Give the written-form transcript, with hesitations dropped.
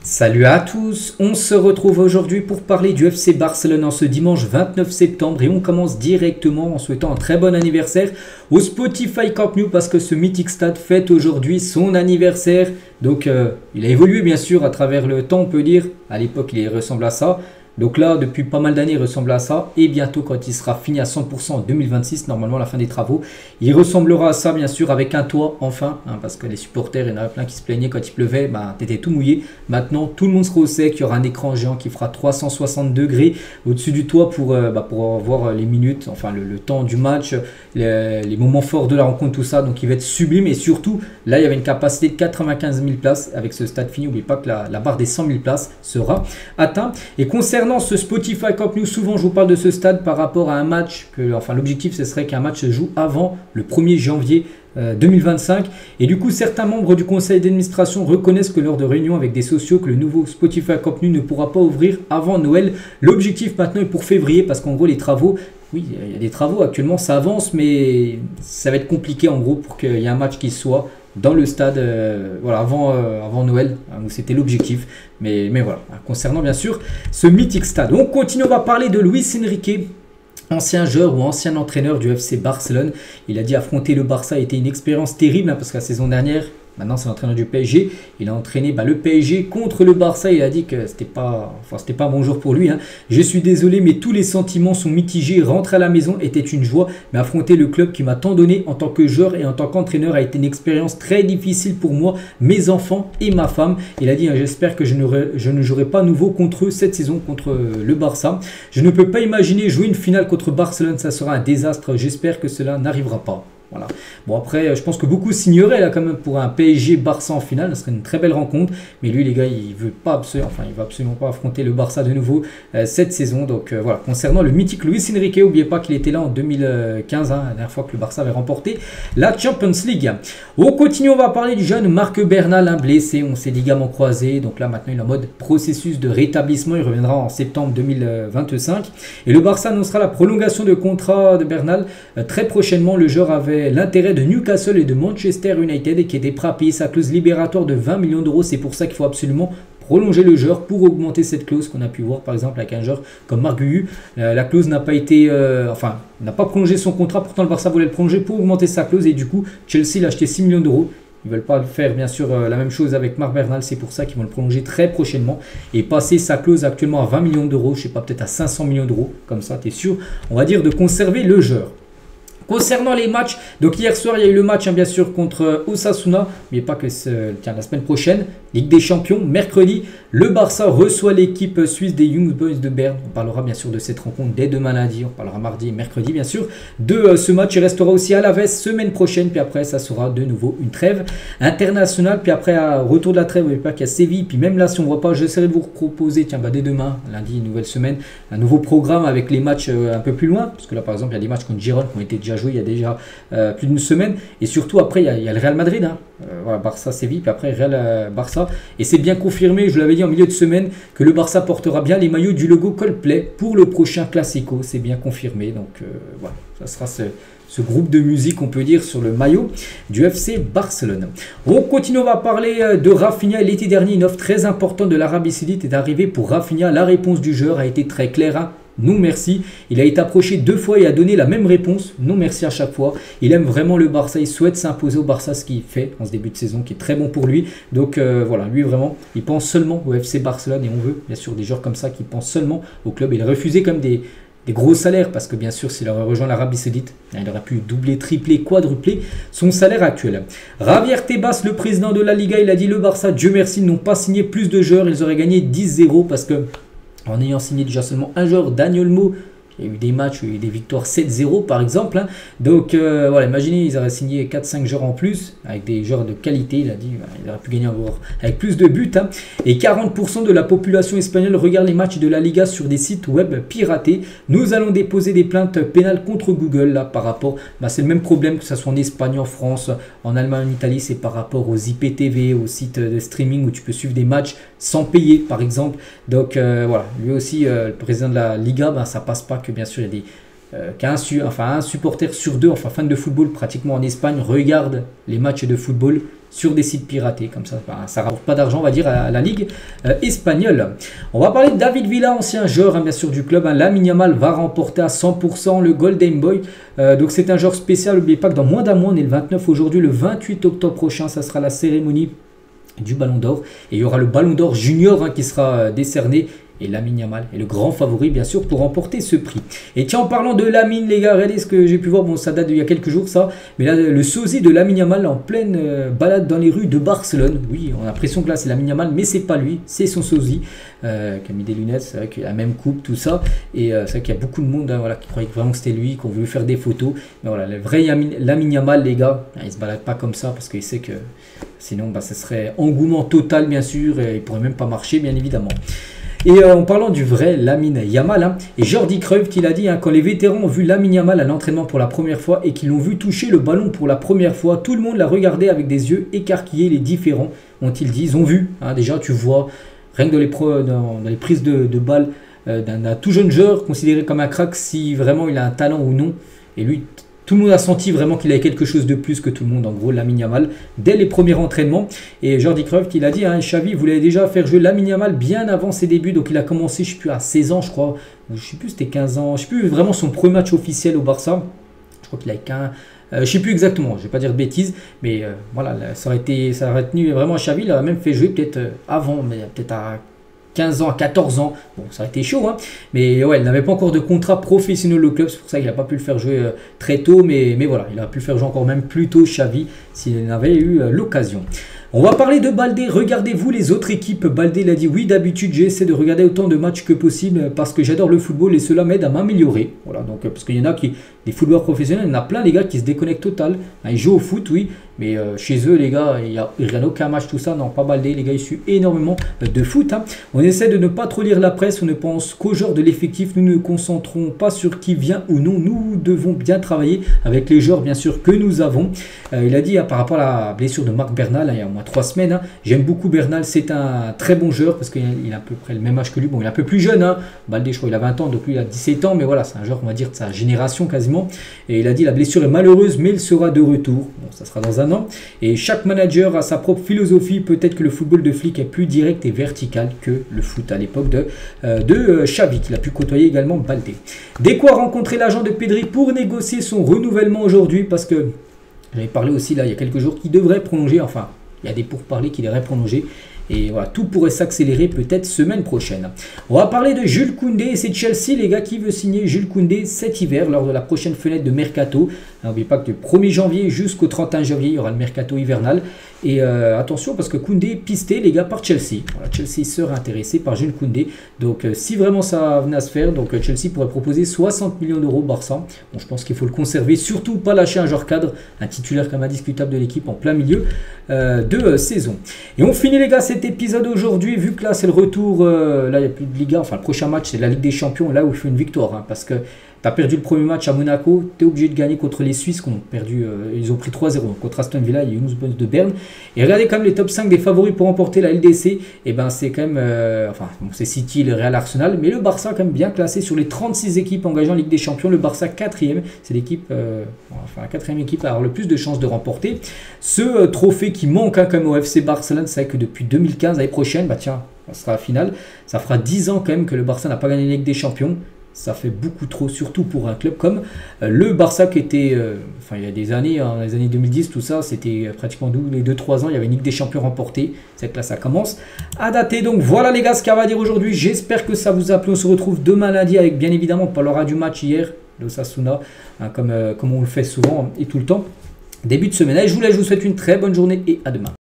Salut à tous, on se retrouve aujourd'hui pour parler du FC Barcelone en ce dimanche 29 septembre et on commence directement en souhaitant un très bon anniversaire au Spotify Camp Nou parce que ce mythique stade fête aujourd'hui son anniversaire. Donc il a évolué bien sûr à travers le temps, on peut dire. À l'époque il ressemble à ça. Donc là, depuis pas mal d'années, il ressemble à ça. Et bientôt, quand il sera fini à 100% en 2026, normalement à la fin des travaux, il ressemblera à ça, bien sûr, avec un toit, enfin. Parce que les supporters, il y en avait plein qui se plaignaient quand il pleuvait. T'étais tout mouillé. Maintenant, tout le monde sera au sec. Il y aura un écran géant qui fera 360 degrés au-dessus du toit pour voir les minutes, enfin le temps du match, les moments forts de la rencontre, tout ça. Donc, il va être sublime. Et surtout, là, il y avait une capacité de 95 000 places. Avec ce stade fini, n'oubliez pas que la barre des 100 000 places sera atteinte. Et concernant ce Spotify Camp Nou, souvent je vous parle de ce stade par rapport à un match l'objectif ce serait qu'un match se joue avant le 1er janvier 2025 et du coup certains membres du conseil d'administration reconnaissent que lors de réunions avec des socios que le nouveau Spotify Camp Nou ne pourra pas ouvrir avant Noël. L'objectif maintenant est pour février parce qu'en gros les travaux, oui il y a des travaux actuellement, ça avance mais ça va être compliqué en gros pour qu'il y ait un match qui soit dans le stade avant Noël, où c'était l'objectif. Mais voilà, concernant bien sûr ce mythique stade. On continue, on va parler de Luis Enrique, ancien joueur ou ancien entraîneur du FC Barcelone. Il a dit affronter le Barça a été une expérience terrible parce que la saison dernière, maintenant c'est l'entraîneur du PSG, il a entraîné le PSG contre le Barça. Il a dit que c'était pas un bon jour pour lui. Je suis désolé mais tous les sentiments sont mitigés. Rentrer à la maison était une joie, mais affronter le club qui m'a tant donné en tant que joueur et en tant qu'entraîneur a été une expérience très difficile pour moi, mes enfants et ma femme. Il a dit j'espère que je ne jouerai pas à nouveau contre eux cette saison, contre le Barça. Je ne peux pas imaginer jouer une finale contre Barcelone, ça sera un désastre. J'espère que cela n'arrivera pas. Voilà. Bon après, je pense que beaucoup signeraient là quand même pour un PSG Barça en finale, ce serait une très belle rencontre. Mais lui les gars, il veut absolument pas affronter le Barça de nouveau cette saison. Donc voilà. Concernant le mythique Luis Enrique, n'oubliez pas qu'il était là en 2015, la dernière fois que le Barça avait remporté la Champions League. On continue, on va parler du jeune Marc Bernal, blessé, on s'est ligaments croisés. Donc là maintenant il est en mode processus de rétablissement. Il reviendra en septembre 2025 et le Barça annoncera la prolongation de contrat de Bernal très prochainement. Le joueur avait l'intérêt de Newcastle et de Manchester United et qui était prêt à payer sa clause libératoire de 20 millions d'euros. C'est pour ça qu'il faut absolument prolonger le joueur pour augmenter cette clause qu'on a pu voir par exemple avec un joueur comme Marc Guiu. La clause n'a pas été, n'a pas prolongé son contrat, pourtant le Barça voulait le prolonger pour augmenter sa clause et du coup Chelsea l'a acheté 6 millions d'euros. Ils ne veulent pas faire bien sûr la même chose avec Marc Bernal, c'est pour ça qu'ils vont le prolonger très prochainement et passer sa clause actuellement à 20 millions d'euros, je sais pas, peut-être à 500 millions d'euros, comme ça tu es sûr, on va dire, de conserver le joueur. Concernant les matchs, donc hier soir il y a eu le match bien sûr contre Osasuna, n'oubliez pas que la semaine prochaine, Ligue des Champions, mercredi, le Barça reçoit l'équipe suisse des Young Boys de Berne. On parlera bien sûr de cette rencontre dès demain lundi, on parlera mardi et mercredi bien sûr de ce match. Il restera aussi à Alavés semaine prochaine, puis après ça sera de nouveau une trêve internationale, puis après retour de la trêve, n'oubliez pas qu'il y a Séville, puis même là si on ne voit pas, j'essaierai de vous proposer, dès demain, lundi, une nouvelle semaine, un nouveau programme avec les matchs un peu plus loin, parce que là par exemple il y a des matchs contre Girone qui ont été déjà joués il y a déjà plus d'une semaine, et surtout après il y a le Real Madrid, voilà, Barça Séville, puis après Real Barça, et c'est bien confirmé, je l'avais dit en milieu de semaine, que le Barça portera bien les maillots du logo Coldplay pour le prochain Classico, c'est bien confirmé, donc voilà, ça sera ce groupe de musique, on peut dire, sur le maillot du FC Barcelone. On continue, on va parler de Rafinha. L'été dernier, une offre très importante de l'Arabie Saoudite est arrivée pour Rafinha. La réponse du joueur a été très claire, non merci. Il a été approché 2 fois et a donné la même réponse, non merci à chaque fois. Il aime vraiment le Barça, il souhaite s'imposer au Barça, ce qu'il fait en ce début de saison, qui est très bon pour lui. Donc voilà, lui vraiment, il pense seulement au FC Barcelone et on veut bien sûr des joueurs comme ça qui pensent seulement au club. Il a refusé comme des gros salaires parce que bien sûr s'il aurait rejoint l'Arabie Saoudite, il aurait pu doubler, tripler, quadrupler son salaire actuel. Javier Tebas, le président de la Liga, il a dit le Barça, Dieu merci, n'ont pas signé plus de joueurs, ils auraient gagné 10-0 parce que en ayant signé déjà seulement un joueur, Daniel Olmo, il y a eu des matchs, il y a eu des victoires 7-0 par exemple. Donc voilà, imaginez, ils auraient signé 4-5 joueurs en plus, avec des joueurs de qualité. Il a dit il aurait pu gagner encore avec plus de buts. Et 40% de la population espagnole regarde les matchs de la Liga sur des sites web piratés. Nous allons déposer des plaintes pénales contre Google là, par rapport. C'est le même problème que ce soit en Espagne, en France, en Allemagne, en Italie. C'est par rapport aux IPTV, aux sites de streaming où tu peux suivre des matchs sans payer par exemple. Donc voilà, lui aussi, le président de la Liga, ça passe pas que bien sûr il y a un supporter sur deux, enfin fan de football pratiquement en Espagne, regarde les matchs de football sur des sites piratés, comme ça, ça rapporte pas d'argent, on va dire, à la Ligue espagnole. On va parler de David Villa, ancien joueur, bien sûr, du club. Lamine Yamal va remporter à 100% le Golden Boy. Donc c'est un joueur spécial, n'oubliez pas que dans moins d'un mois, on est le 29 aujourd'hui, le 28 octobre prochain, ça sera la cérémonie du Ballon d'Or. Et il y aura le Ballon d'Or Junior qui sera décerné. Et Lamine Yamal est le grand favori, bien sûr, pour remporter ce prix. Et tiens, en parlant de Lamine, les gars, regardez ce que j'ai pu voir. Bon, ça date d'il y a quelques jours, ça. Mais là, le sosie de Lamine Yamal en pleine balade dans les rues de Barcelone. Oui, on a l'impression que là, c'est Lamine Yamal, mais c'est pas lui, c'est son sosie. Qui a mis des lunettes, c'est vrai qu'il a la même coupe, tout ça. Et c'est vrai qu'il y a beaucoup de monde voilà, qui croyait vraiment que c'était lui, qu'on voulait faire des photos. Mais voilà, le vrai Lamine Yamal, les gars, il se balade pas comme ça parce qu'il sait que sinon, ce serait engouement total, bien sûr. Et il pourrait même pas marcher, bien évidemment. Et en parlant du vrai Lamine Yamal, et Jordi Cruyff qui l'a dit, quand les vétérans ont vu Lamine Yamal à l'entraînement pour la première fois et qu'ils l'ont vu toucher le ballon pour la première fois, tout le monde l'a regardé avec des yeux écarquillés. Les différents ont-ils dit, ils ont vu, déjà tu vois, rien que dans les prises de balles d'un tout jeune joueur considéré comme un crack, si vraiment il a un talent ou non. Et lui, tout le monde a senti vraiment qu'il avait quelque chose de plus que tout le monde, en gros, Lamine Yamal, dès les premiers entraînements. Et Jordi Cruyff, il a dit, Xavi voulait déjà faire jouer Lamine Yamal bien avant ses débuts. Donc il a commencé, je ne sais plus, à 16 ans, je crois. Je ne sais plus, c'était 15 ans. Je ne sais plus vraiment son premier match officiel au Barça. Je crois qu'il avait qu'un... je ne sais plus exactement, je ne vais pas dire de bêtises. Mais voilà, ça aurait tenu vraiment à Xavi. Il aurait même fait jouer peut-être avant, mais peut-être à 15 ans, à 14 ans, bon ça a été chaud, mais ouais, il n'avait pas encore de contrat professionnel au club, c'est pour ça qu'il n'a pas pu le faire jouer très tôt, mais voilà, il a pu le faire jouer encore même plus tôt Xavi, s'il avait eu l'occasion. On va parler de Baldé. Regardez-vous les autres équipes. Baldé il a dit oui, d'habitude j'essaie de regarder autant de matchs que possible parce que j'adore le football et cela m'aide à m'améliorer. Voilà, donc parce qu'il y en a des footballeurs professionnels, il y en a plein les gars qui se déconnectent total. Ils jouent au foot, oui, mais chez eux les gars, il n'y a aucun match, tout ça. Non, pas Baldé, les gars, ils suivent énormément de foot. On essaie de ne pas trop lire la presse, on ne pense qu'au joueurs de l'effectif. Nous ne nous concentrons pas sur qui vient ou non. Nous devons bien travailler avec les joueurs, bien sûr, que nous avons. Il a dit par rapport à la blessure de Marc Bernal, il y a au moins 3 semaines. J'aime beaucoup Bernal, c'est un très bon joueur parce qu'il a à peu près le même âge que lui. Bon, il est un peu plus jeune. Baldé, je crois, il a 20 ans, donc lui, il a 17 ans. Mais voilà, c'est un joueur, on va dire, de sa génération quasiment. Et il a dit la blessure est malheureuse, mais il sera de retour. Bon, ça sera dans un an. Et chaque manager a sa propre philosophie. Peut-être que le football de flic est plus direct et vertical que le foot à l'époque de Xavi, qu'il a pu côtoyer également Baldé. Deco a rencontré l'agent de Pedri pour négocier son renouvellement aujourd'hui parce que j'avais parlé aussi là il y a quelques jours qu'il devrait prolonger, enfin il y a des pourparlers qui devraient prolonger. Et voilà, tout pourrait s'accélérer peut-être semaine prochaine. On va parler de Jules Koundé et c'est Chelsea, les gars, qui veut signer Jules Koundé cet hiver lors de la prochaine fenêtre de mercato. N'oubliez pas que du 1er janvier jusqu'au 31 janvier, il y aura le mercato hivernal. Et attention parce que Koundé est pisté, les gars, par Chelsea. Voilà, Chelsea serait intéressé par Jules Koundé. Donc si vraiment ça venait à se faire, donc Chelsea pourrait proposer 60 millions d'euros au Barça. Bon, je pense qu'il faut le conserver, surtout pas lâcher un joueur cadre, un titulaire quand même indiscutable de l'équipe en plein milieu de saison. Et on finit, les gars, cet épisode aujourd'hui, vu que là c'est le retour, là il n'y a plus de Liga, enfin le prochain match c'est la Ligue des Champions, là où il faut une victoire, parce que tu as perdu le premier match à Monaco, tu es obligé de gagner contre les Suisses qui ont perdu, ils ont pris 3-0 contre Aston Villa et Young Boys de Berne. Et regardez quand même les top 5 des favoris pour remporter la LDC, et ben c'est quand même, enfin bon, c'est City, le Real, Arsenal, mais le Barça quand même bien classé sur les 36 équipes engagées en Ligue des Champions, le Barça 4e, c'est l'équipe, enfin la 4e équipe à avoir le plus de chances de remporter ce trophée qui manque quand même au FC Barcelone. C'est vrai que depuis 2015, l'année prochaine, bah tiens, ça sera la finale, ça fera 10 ans quand même que le Barça n'a pas gagné la Ligue des Champions. Ça fait beaucoup trop, surtout pour un club comme le Barça qui était, enfin il y a des années, dans les années 2010, tout ça, c'était pratiquement les 2-3 ans, il y avait une Ligue des Champions remportée. C'est que là, ça commence à dater. Donc voilà les gars, ce qu'on va dire aujourd'hui. J'espère que ça vous a plu. On se retrouve demain lundi avec, bien évidemment, on parlera du match hier, l'Osasuna, comme on le fait souvent et tout le temps. Début de semaine. Allez, je vous souhaite une très bonne journée et à demain.